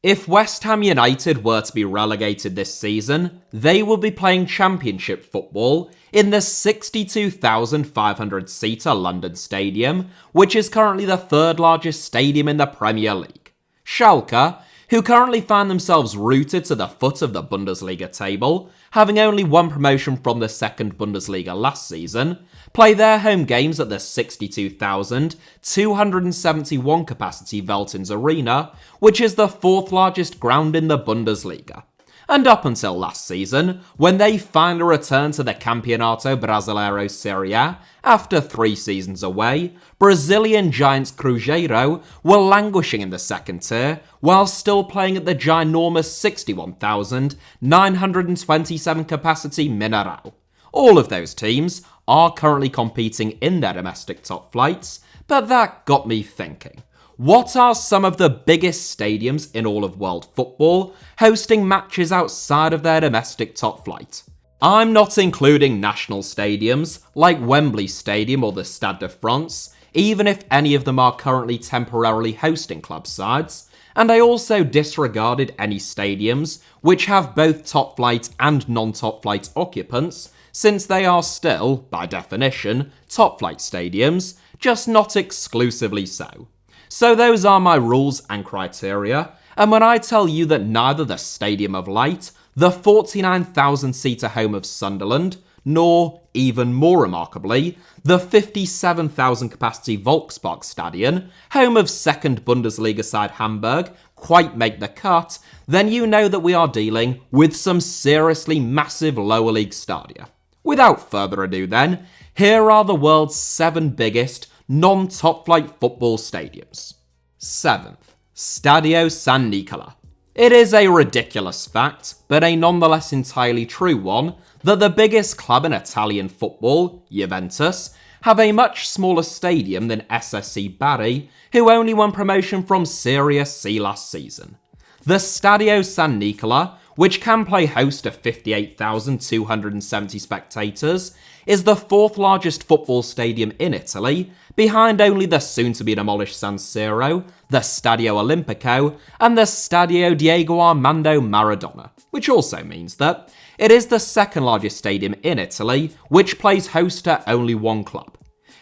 If West Ham United were to be relegated this season, they will be playing Championship football in the 62,500-seater London Stadium, which is currently the third largest stadium in the Premier League. Schalke, who currently find themselves rooted to the foot of the Bundesliga table, having only one promotion from the second Bundesliga last season, play their home games at the 62,271 capacity Veltins Arena, which is the fourth largest ground in the Bundesliga. And up until last season, when they finally returned to the Campeonato Brasileiro Serie A after 3 seasons away, Brazilian giants Cruzeiro were languishing in the second tier while still playing at the ginormous 61,927 capacity Mineirão. All of those teams are currently competing in their domestic top flights, but that got me thinking. What are some of the biggest stadiums in all of world football hosting matches outside of their domestic top flight? I'm not including national stadiums like Wembley Stadium or the Stade de France, even if any of them are currently temporarily hosting club sides, and I also disregarded any stadiums which have both top flight and non-top flight occupants, since they are still, by definition, top flight stadiums, just not exclusively so. So those are my rules and criteria, and when I tell you that neither the Stadium of Light, the 49,000-seater home of Sunderland, nor, even more remarkably, the 57,000-capacity Volksparkstadion, home of second Bundesliga side Hamburg, quite make the cut, then you know that we are dealing with some seriously massive lower league stadia. Without further ado then, here are the world's 7 biggest non-top flight football stadiums. 7th, Stadio San Nicola. It is a ridiculous fact, but a nonetheless entirely true one, that the biggest club in Italian football, Juventus, have a much smaller stadium than SSC Bari, who only won promotion from Serie C last season. The Stadio San Nicola, which can play host to 58,270 spectators, is the 4th largest football stadium in Italy, behind only the soon-to-be-demolished San Siro, the Stadio Olimpico, and the Stadio Diego Armando Maradona, which also means that it is the 2nd largest stadium in Italy, which plays host to only one club.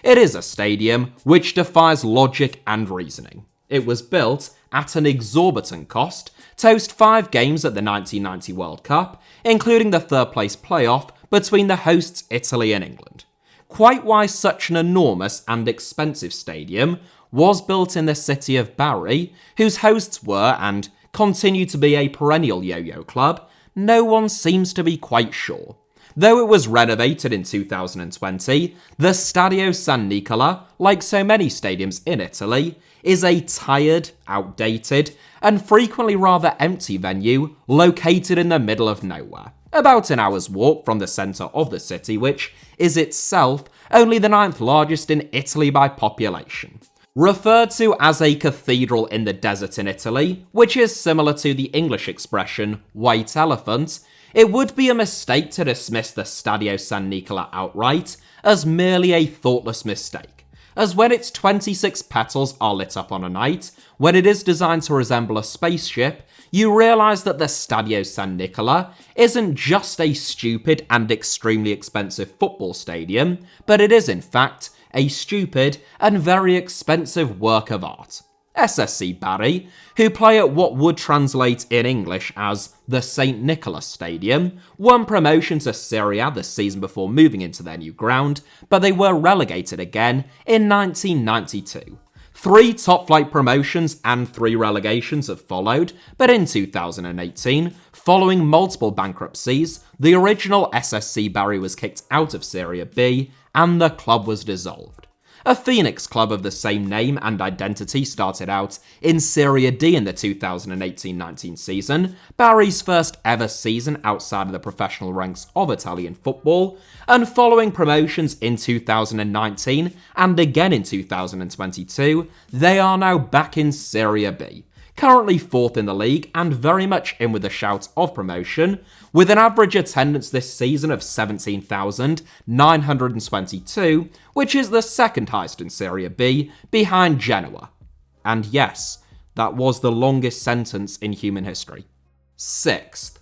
It is a stadium which defies logic and reasoning. It was built at an exorbitant cost to host 5 games at the 1990 World Cup, including the third-place playoff between the hosts Italy and England. Quite why such an enormous and expensive stadium was built in the city of Bari, whose hosts were and continue to be a perennial yo-yo club, no one seems to be quite sure. Though it was renovated in 2020, the Stadio San Nicola, like so many stadiums in Italy, is a tired, outdated, and frequently rather empty venue located in the middle of nowhere, about an hour's walk from the centre of the city, which is itself only the 9th largest in Italy by population. Referred to as a cathedral in the desert in Italy, which is similar to the English expression white elephant, it would be a mistake to dismiss the Stadio San Nicola outright as merely a thoughtless mistake, as when its 26 petals are lit up on a night, when it is designed to resemble a spaceship, you realise that the Stadio San Nicola isn't just a stupid and extremely expensive football stadium, but it is in fact a stupid and very expensive work of art. SSC Bari, who play at what would translate in English as the St. Nicholas Stadium, won promotion to Serie A the season before moving into their new ground, but they were relegated again in 1992. 3 top-flight promotions and 3 relegations have followed, but in 2018, following multiple bankruptcies, the original SSC Bari was kicked out of Serie B and the club was dissolved. A Phoenix club of the same name and identity started out in Serie D in the 2018-19 season, Bari's first ever season outside of the professional ranks of Italian football, and following promotions in 2019 and again in 2022, they are now back in Serie B, currently 4th in the league and very much in with a shout of promotion, with an average attendance this season of 17,922, which is the 2nd highest in Serie B, behind Genoa. And yes, that was the longest sentence in human history. 6th,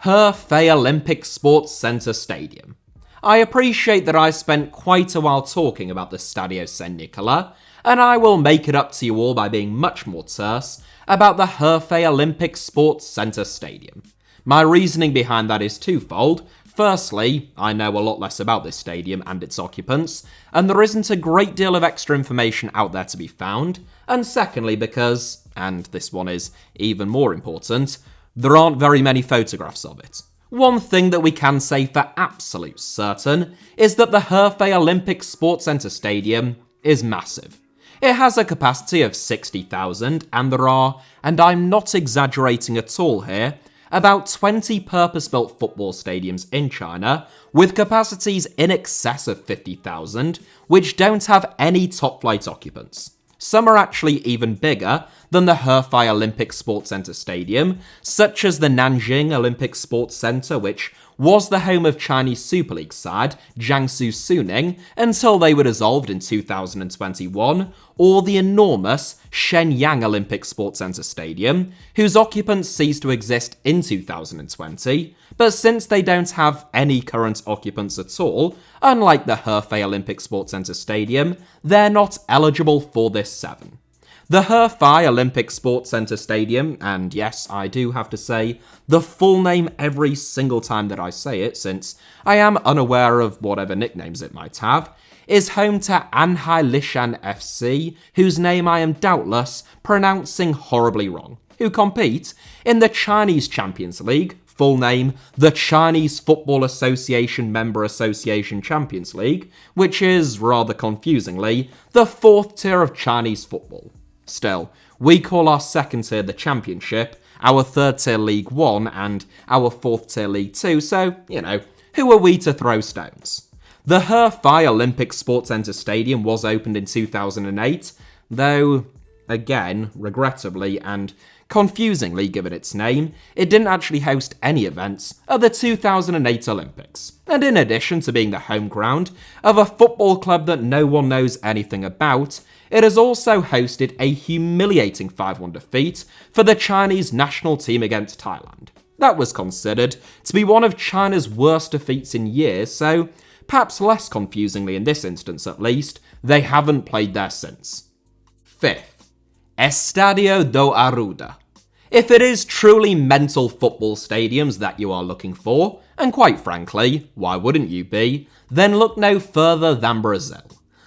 Hefei Olympic Sports Center Stadium. I appreciate that I spent quite a while talking about the Stadio San Nicola, and I will make it up to you all by being much more terse about the Hefei Olympic Sports Center Stadium. My reasoning behind that is twofold. Firstly, I know a lot less about this stadium and its occupants, and there isn't a great deal of extra information out there to be found. And secondly, because, and this one is even more important, there aren't very many photographs of it. One thing that we can say for absolute certain is that the Hefei Olympic Sports Center Stadium is massive. It has a capacity of 60,000, and there are, and I'm not exaggerating at all here, about 20 purpose-built football stadiums in China with capacities in excess of 50,000, which don't have any top-flight occupants. Some are actually even bigger than the Hefei Olympic Sports Center Stadium, such as the Nanjing Olympic Sports Center, which was the home of Chinese Super League side Jiangsu Suning until they were dissolved in 2021, or the enormous Shenyang Olympic Sports Center Stadium, whose occupants ceased to exist in 2020, but since they don't have any current occupants at all, unlike the Hefei Olympic Sports Center Stadium, they're not eligible for this 7. The Hefei Olympic Sports Center Stadium, and yes, I do have to say the full name every single time that I say it, since I am unaware of whatever nicknames it might have, is home to Anhai Lishan FC, whose name I am doubtless pronouncing horribly wrong, who compete in the Chinese Champions League, full name the Chinese Football Association Member Association Champions League, which is, rather confusingly, the 4th tier of Chinese football. Still, we call our 2nd tier the Championship, our 3rd tier League 1, and our 4th tier League 2, so, who are we to throw stones? The Hefei Olympic Sports Center Stadium was opened in 2008, though, again, regrettably and confusingly given its name, it didn't actually host any events at the 2008 Olympics. And in addition to being the home ground of a football club that no one knows anything about, it has also hosted a humiliating 5-1 defeat for the Chinese national team against Thailand. That was considered to be one of China's worst defeats in years, so perhaps less confusingly in this instance at least, they haven't played there since. 5th, Estadio do Arruda. If it is truly mental football stadiums that you are looking for, and quite frankly, why wouldn't you be, then look no further than Brazil.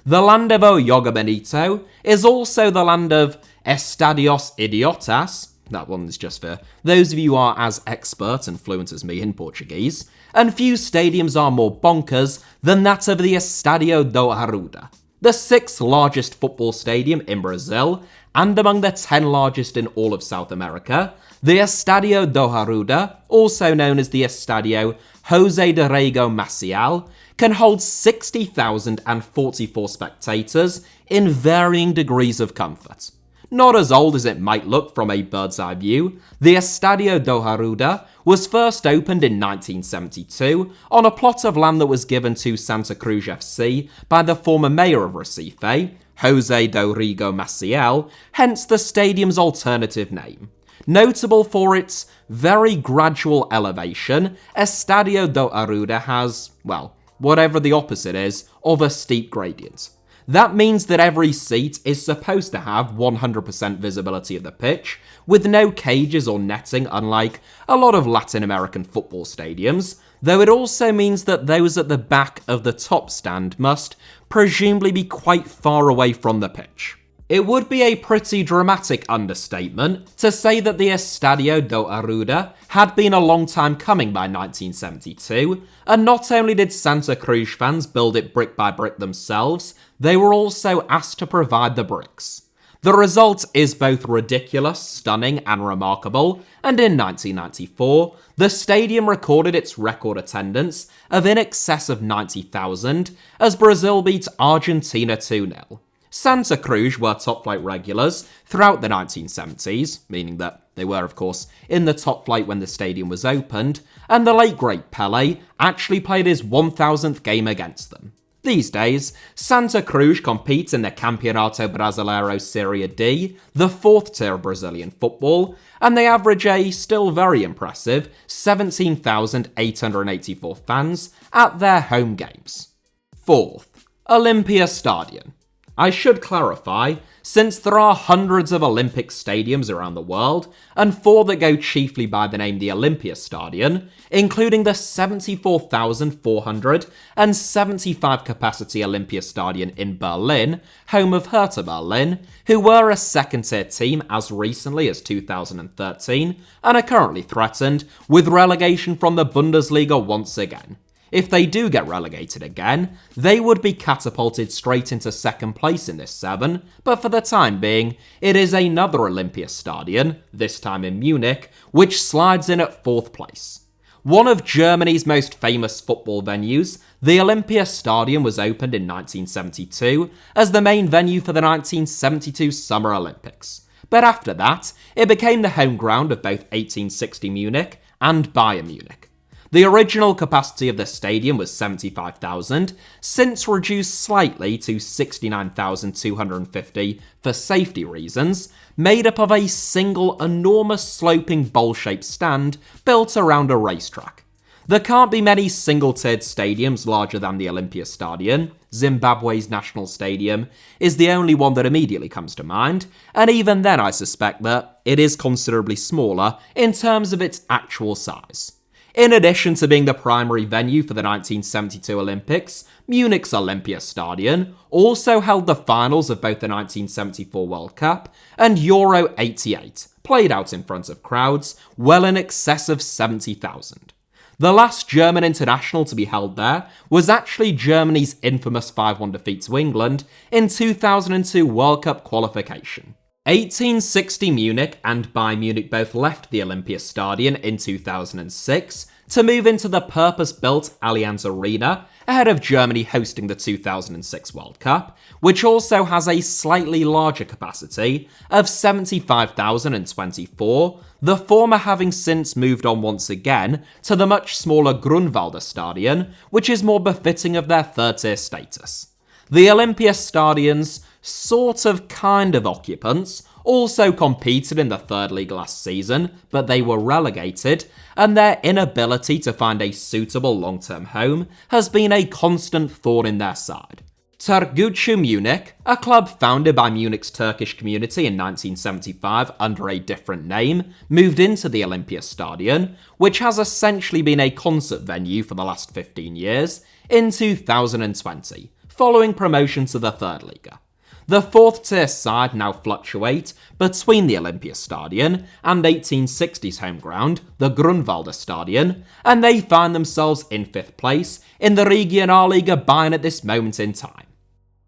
The land of Yoga Benito is also the land of Estadios Idiotas, that one's just for those of you who are as expert and fluent as me in Portuguese, and few stadiums are more bonkers than that of the Estadio do Arruda, the 6th largest football stadium in Brazil, and among the 10 largest in all of South America. The Estadio do Arruda, also known as the Estadio José de Rego Maciel, can hold 60,044 spectators in varying degrees of comfort. Not as old as it might look from a bird's eye view, the Estadio do Arruda was first opened in 1972 on a plot of land that was given to Santa Cruz FC by the former mayor of Recife, José do Rego Maciel, hence the stadium's alternative name. Notable for its very gradual elevation, Estadio do Arruda has, well, whatever the opposite is, of a steep gradient. That means that every seat is supposed to have 100% visibility of the pitch, with no cages or netting unlike a lot of Latin American football stadiums, though it also means that those at the back of the top stand must presumably be quite far away from the pitch. It would be a pretty dramatic understatement to say that the Estadio do Arruda had been a long time coming by 1972, and not only did Santa Cruz fans build it brick by brick themselves, they were also asked to provide the bricks. The result is both ridiculous, stunning, and remarkable, and in 1994, the stadium recorded its record attendance of in excess of 90,000 as Brazil beat Argentina 2-0. Santa Cruz were top-flight regulars throughout the 1970s, meaning that they were, of course, in the top flight when the stadium was opened, and the late great Pelé actually played his 1,000th game against them. These days, Santa Cruz competes in the Campeonato Brasileiro Serie D, the fourth tier of Brazilian football, and they average a still very impressive 17,884 fans at their home games. Fourth, Olympiastadion. I should clarify, since there are hundreds of Olympic stadiums around the world, and four that go chiefly by the name the Olympiastadion, including the 74,475 capacity Olympiastadion in Berlin, home of Hertha Berlin, who were a second-tier team as recently as 2013, and are currently threatened with relegation from the Bundesliga once again. If they do get relegated again, they would be catapulted straight into second place in this 7, but for the time being, it is another Olympiastadion, this time in Munich, which slides in at 4th place. One of Germany's most famous football venues, the Olympiastadion was opened in 1972 as the main venue for the 1972 Summer Olympics. But after that, it became the home ground of both 1860 Munich and Bayern Munich. The original capacity of the stadium was 75,000, since reduced slightly to 69,250 for safety reasons, made up of a single enormous sloping bowl-shaped stand built around a racetrack. There can't be many single-tiered stadiums larger than the Olympiastadion. Zimbabwe's national stadium is the only one that immediately comes to mind, and even then I suspect that it is considerably smaller in terms of its actual size. In addition to being the primary venue for the 1972 Olympics, Munich's Olympiastadion also held the finals of both the 1974 World Cup and Euro 88, played out in front of crowds well in excess of 70,000. The last German international to be held there was actually Germany's infamous 5-1 defeat to England in 2002 World Cup qualification. 1860 Munich and Bayern Munich both left the Olympiastadion in 2006 to move into the purpose-built Allianz Arena ahead of Germany hosting the 2006 World Cup, which also has a slightly larger capacity of 75,024, the former having since moved on once again to the much smaller Grunwalder Stadion, which is more befitting of their third-tier status. The Olympiastadion's sort of kind of occupants also competed in the third league last season, but they were relegated, and their inability to find a suitable long-term home has been a constant thorn in their side. Tergucu Munich, a club founded by Munich's Turkish community in 1975 under a different name, moved into the Olympiastadion, which has essentially been a concert venue for the last 15 years, in 2020, following promotion to the third Liga. The fourth-tier side now fluctuate between the Olympiastadion and 1860's home ground, the Grunwalder Stadion, and they find themselves in 5th place in the Regionalliga Bayern at this moment in time.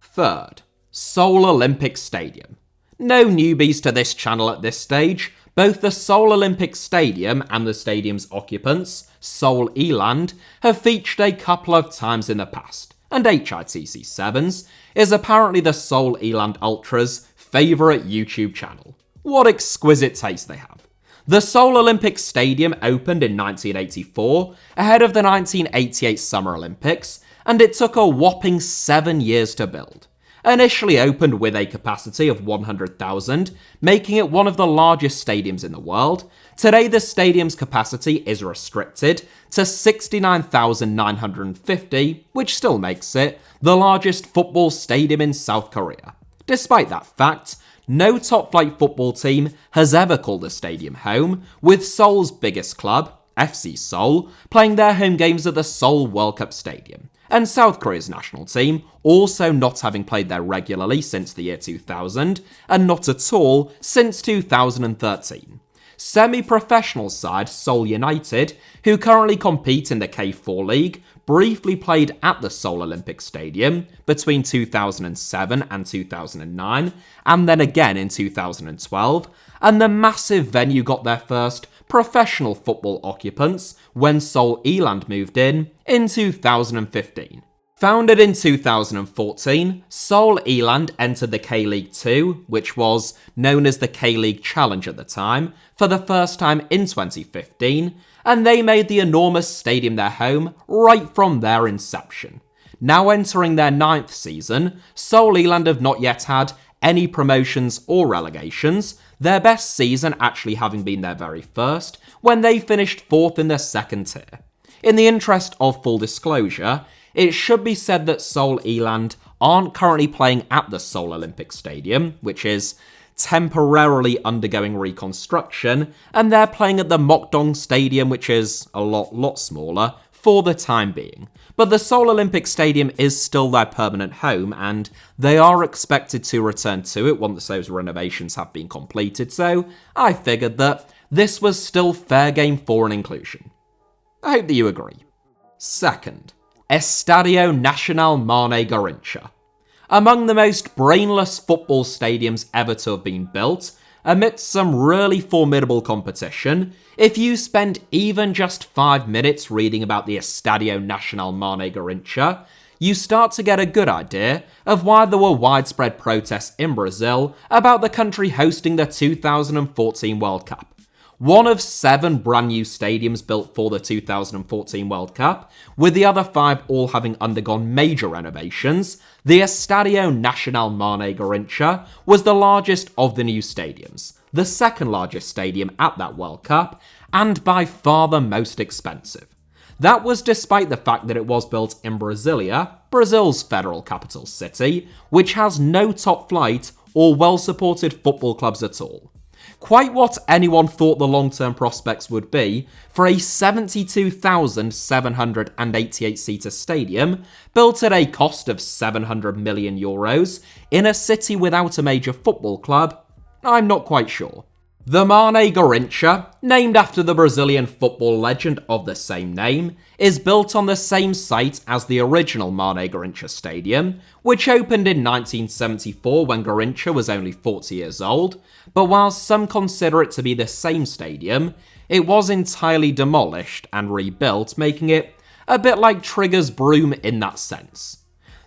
Third, Seoul Olympic Stadium. No newbies to this channel at this stage. Both the Seoul Olympic Stadium and the stadium's occupants, Seoul Eland, have featured a couple of times in the past, and HITC Sevens is apparently the Seoul Eland Ultras' favourite YouTube channel. What exquisite taste they have. The Seoul Olympic Stadium opened in 1984, ahead of the 1988 Summer Olympics, and it took a whopping 7 years to build. Initially opened with a capacity of 100,000, making it one of the largest stadiums in the world, today the stadium's capacity is restricted to 69,950, which still makes it the largest football stadium in South Korea. Despite that fact, no top-flight football team has ever called the stadium home, with Seoul's biggest club, FC Seoul, playing their home games at the Seoul World Cup Stadium, and South Korea's national team also not having played there regularly since the year 2000, and not at all since 2013. Semi-professional side Seoul United, who currently compete in the K4 League, briefly played at the Seoul Olympic Stadium between 2007 and 2009, and then again in 2012, and the massive venue got their first professional football occupants when Seoul Eland moved in 2015. Founded in 2014, Seoul Eland entered the K-League 2, which was known as the K-League Challenge at the time, for the first time in 2015, and they made the enormous stadium their home right from their inception. Now entering their 9th season, Seoul Eland have not yet had any promotions or relegations, their best season actually having been their very first, when they finished 4th in the 2nd tier. In the interest of full disclosure, it should be said that Seoul Eland aren't currently playing at the Seoul Olympic Stadium, which is temporarily undergoing reconstruction, and they're playing at the Mokdong Stadium, which is a lot smaller, for the time being. But the Seoul Olympic Stadium is still their permanent home, and they are expected to return to it once those renovations have been completed, so I figured that this was still fair game for an inclusion. I hope that you agree. Second, Estadio Nacional Mané Garrincha. Among the most brainless football stadiums ever to have been built, amidst some really formidable competition, if you spend even just 5 minutes reading about the Estadio Nacional Mané Garrincha, you start to get a good idea of why there were widespread protests in Brazil about the country hosting the 2014 World Cup. One of 7 brand new stadiums built for the 2014 World Cup, with the other 5 all having undergone major renovations, the Estadio Nacional Mané Garrincha was the largest of the new stadiums, the second largest stadium at that World Cup, and by far the most expensive. That was despite the fact that it was built in Brasilia, Brazil's federal capital city, which has no top flight or well-supported football clubs at all. Quite what anyone thought the long-term prospects would be for a 72,788-seater stadium built at a cost of €700 million in a city without a major football club, I'm not quite sure. The Mané Garrincha, named after the Brazilian football legend of the same name, is built on the same site as the original Mané Garrincha Stadium, which opened in 1974 when Garrincha was only 40 years old, but while some consider it to be the same stadium, it was entirely demolished and rebuilt, making it a bit like Trigger's Broom in that sense.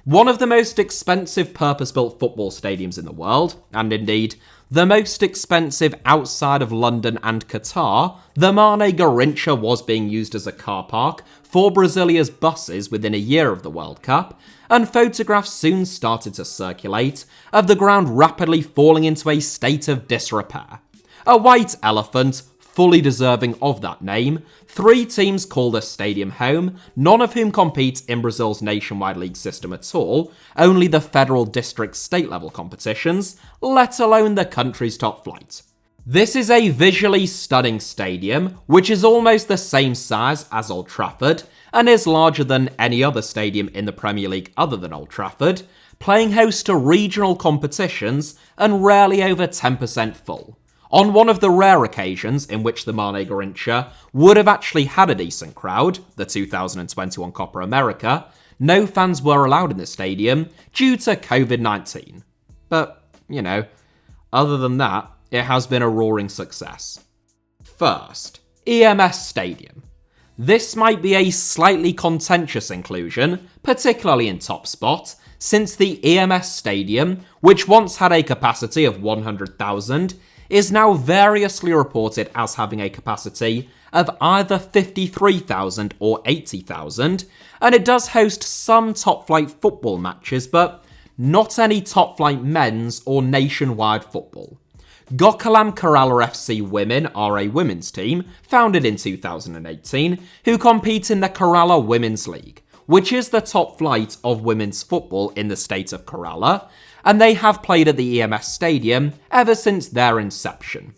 One of the most expensive purpose-built football stadiums in the world, and indeed the most expensive outside of London and Qatar, the Mané Garrincha was being used as a car park for Brasilia's buses within a year of the World Cup, and photographs soon started to circulate of the ground rapidly falling into a state of disrepair. A white elephant, fully deserving of that name, 3 teams call the stadium home, none of whom compete in Brazil's nationwide league system at all, only the federal, district, state level competitions, let alone the country's top flight. This is a visually stunning stadium, which is almost the same size as Old Trafford, and is larger than any other stadium in the Premier League other than Old Trafford, playing host to regional competitions and rarely over 10% full. On one of the rare occasions in which the Mané Garrincha would have actually had a decent crowd, the 2021 Copa America, no fans were allowed in the stadium due to COVID-19. But, other than that, it has been a roaring success. First, EMS Stadium. This might be a slightly contentious inclusion, particularly in top spot, since the EMS Stadium, which once had a capacity of 100,000, is now variously reported as having a capacity of either 53,000 or 80,000, and it does host some top-flight football matches, but not any top-flight men's or nationwide football. Gokulam Kerala FC Women are a women's team, founded in 2018, who compete in the Kerala Women's League, which is the top flight of women's football in the state of Kerala, and they have played at the EMS Stadium ever since their inception.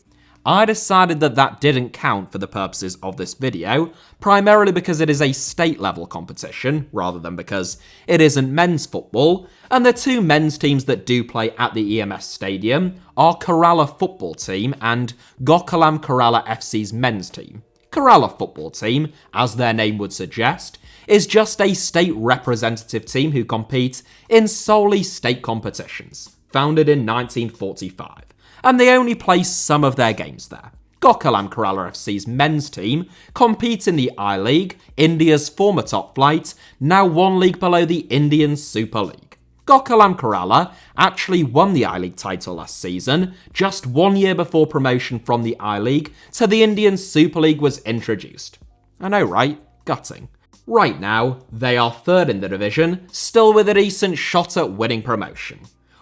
I decided that didn't count for the purposes of this video, primarily because it is a state-level competition, rather than because it isn't men's football, and the 2 men's teams that do play at the EMS Stadium are Kerala Football Team and Gokulam Kerala FC's men's team. Kerala Football Team, as their name would suggest, is just a state representative team who compete in solely state competitions, founded in 1945, and they only play some of their games there. Gokulam Kerala FC's men's team compete in the I-League, India's former top flight, now 1 league below the Indian Super League. Gokulam Kerala actually won the I-League title last season, just 1 year before promotion from the I-League to the Indian Super League was introduced. I know, right? Gutting. Right now, they are third in the division, still with a decent shot at winning promotion.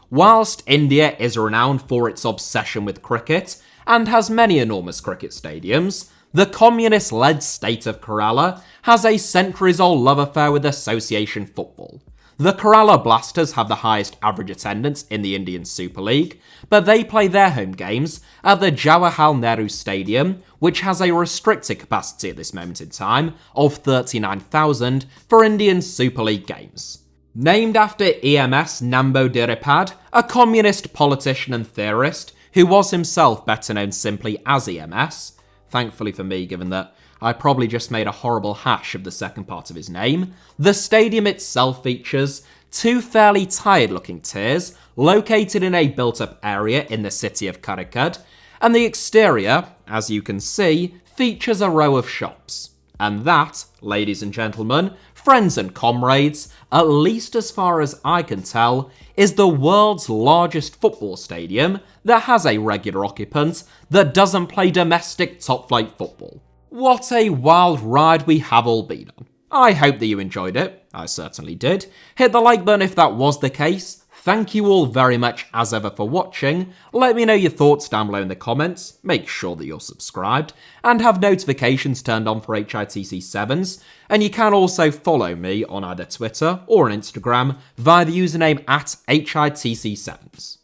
Whilst India is renowned for its obsession with cricket and has many enormous cricket stadiums, the communist-led state of Kerala has a centuries-old love affair with association football. The Kerala Blasters have the highest average attendance in the Indian Super League, but they play their home games at the Jawaharlal Nehru Stadium, which has a restricted capacity at this moment in time of 39,000 for Indian Super League games. Named after EMS Namboodiripad, a communist politician and theorist who was himself better known simply as EMS, thankfully for me given that I probably just made a horrible hash of the second part of his name, the stadium itself features two fairly tired-looking tiers located in a built-up area in the city of Calicut, and the exterior, as you can see, features a row of shops. And that, ladies and gentlemen, friends and comrades, at least as far as I can tell, is the world's largest football stadium that has a regular occupant that doesn't play domestic top-flight football. What a wild ride we have all been on. I hope that you enjoyed it. I certainly did. Hit the like button if that was the case. Thank you all very much as ever for watching. Let me know your thoughts down below in the comments. Make sure that you're subscribed and have notifications turned on for HITC Sevens. And you can also follow me on either Twitter or on Instagram via the username @HITC Sevens.